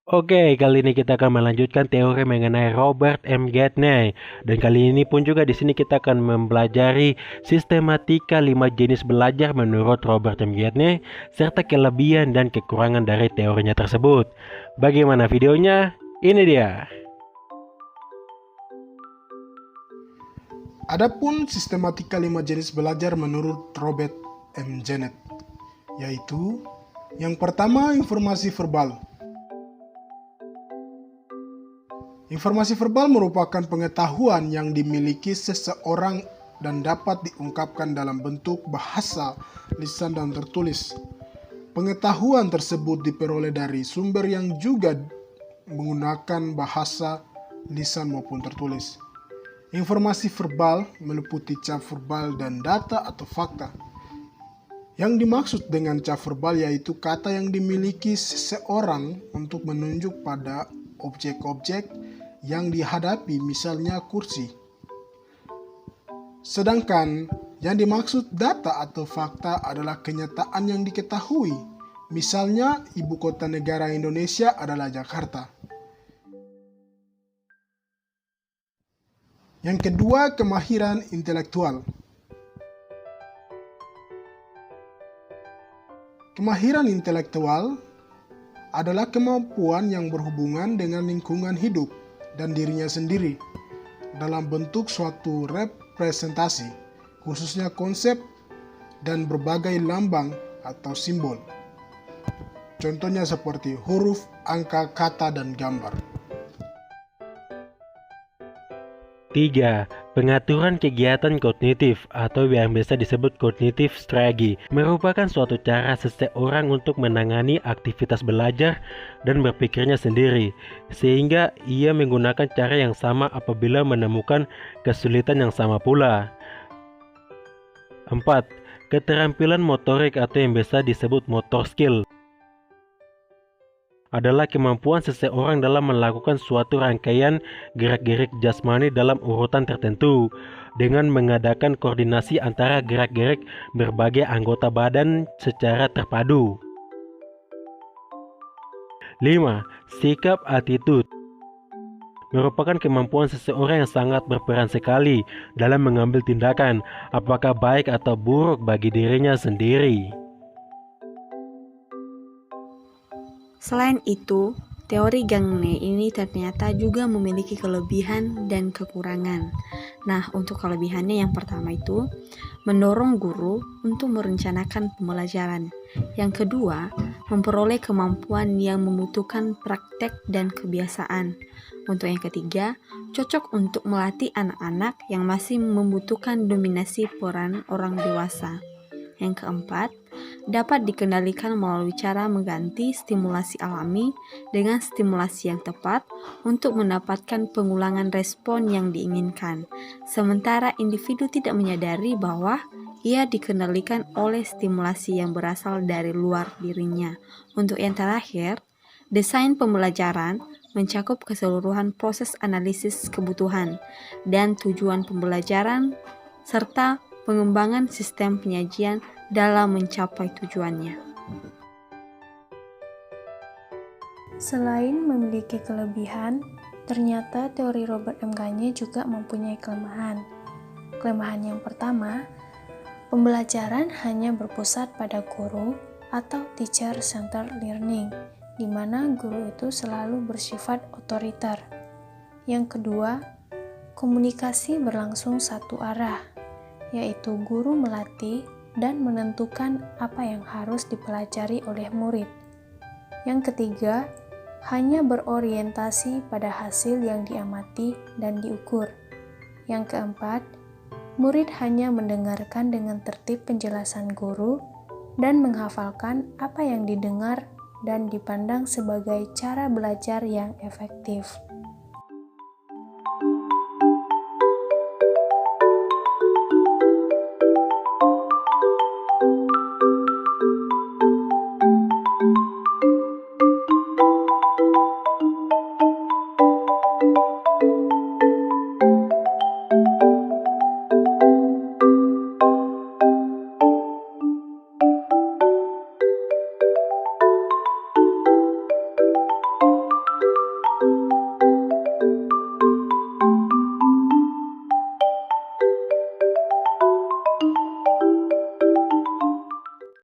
Oke, kali ini kita akan melanjutkan teori mengenai Robert M. Gaffney. Dan kali ini pun juga di sini kita akan mempelajari sistematika 5 jenis belajar menurut Robert M. Gaffney serta kelebihan dan kekurangan dari teorinya tersebut. Bagaimana videonya? Ini dia. Adapun sistematika 5 jenis belajar menurut Robert M. Gaffney, yaitu yang pertama, informasi verbal. Informasi verbal merupakan pengetahuan yang dimiliki seseorang dan dapat diungkapkan dalam bentuk bahasa, lisan, dan tertulis. Pengetahuan tersebut diperoleh dari sumber yang juga menggunakan bahasa, lisan, maupun tertulis. Informasi verbal meliputi cap verbal dan data atau fakta. Yang dimaksud dengan cap verbal yaitu kata yang dimiliki seseorang untuk menunjuk pada objek-objek yang dihadapi, misalnya kursi. Sedangkan yang dimaksud data atau fakta adalah kenyataan yang diketahui, misalnya ibu kota negara Indonesia adalah Jakarta. Yang kedua, kemahiran intelektual. Kemahiran intelektual adalah kemampuan yang berhubungan dengan lingkungan hidup dan dirinya sendiri dalam bentuk suatu representasi, khususnya konsep dan berbagai lambang atau simbol. Contohnya seperti huruf, angka, kata, dan gambar. 3. Pengaturan kegiatan kognitif atau yang biasa disebut cognitive strategy merupakan suatu cara seseorang untuk menangani aktivitas belajar dan berpikirnya sendiri, sehingga ia menggunakan cara yang sama apabila menemukan kesulitan yang sama pula. 4. Keterampilan motorik atau yang biasa disebut motor skill adalah kemampuan seseorang dalam melakukan suatu rangkaian gerak-gerik jasmani dalam urutan tertentu dengan mengadakan koordinasi antara gerak-gerik berbagai anggota badan secara terpadu. 5. Sikap attitude merupakan kemampuan seseorang yang sangat berperan sekali dalam mengambil tindakan, apakah baik atau buruk bagi dirinya sendiri. Selain itu, teori Gaffney ini ternyata juga memiliki kelebihan dan kekurangan. Nah, untuk kelebihannya yang pertama itu mendorong guru untuk merencanakan pembelajaran. Yang kedua, memperoleh kemampuan yang membutuhkan praktek dan kebiasaan. Untuk yang ketiga, cocok untuk melatih anak-anak yang masih membutuhkan dominasi peran orang dewasa. Yang keempat, dapat dikendalikan melalui cara mengganti stimulasi alami dengan stimulasi yang tepat untuk mendapatkan pengulangan respon yang diinginkan, sementara individu tidak menyadari bahwa ia dikendalikan oleh stimulasi yang berasal dari luar dirinya. Untuk yang terakhir, desain pembelajaran mencakup keseluruhan proses analisis kebutuhan dan tujuan pembelajaran serta pengembangan sistem penyajian dalam mencapai tujuannya. Selain memiliki kelebihan, ternyata teori Robert M. Gaffney juga mempunyai kelemahan. Kelemahan yang pertama, pembelajaran hanya berpusat pada guru atau teacher-centered learning, di mana guru itu selalu bersifat otoriter. Yang kedua, komunikasi berlangsung satu arah, yaitu guru melatih dan menentukan apa yang harus dipelajari oleh murid. Yang ketiga, hanya berorientasi pada hasil yang diamati dan diukur. Yang keempat, murid hanya mendengarkan dengan tertib penjelasan guru dan menghafalkan apa yang didengar dan dipandang sebagai cara belajar yang efektif.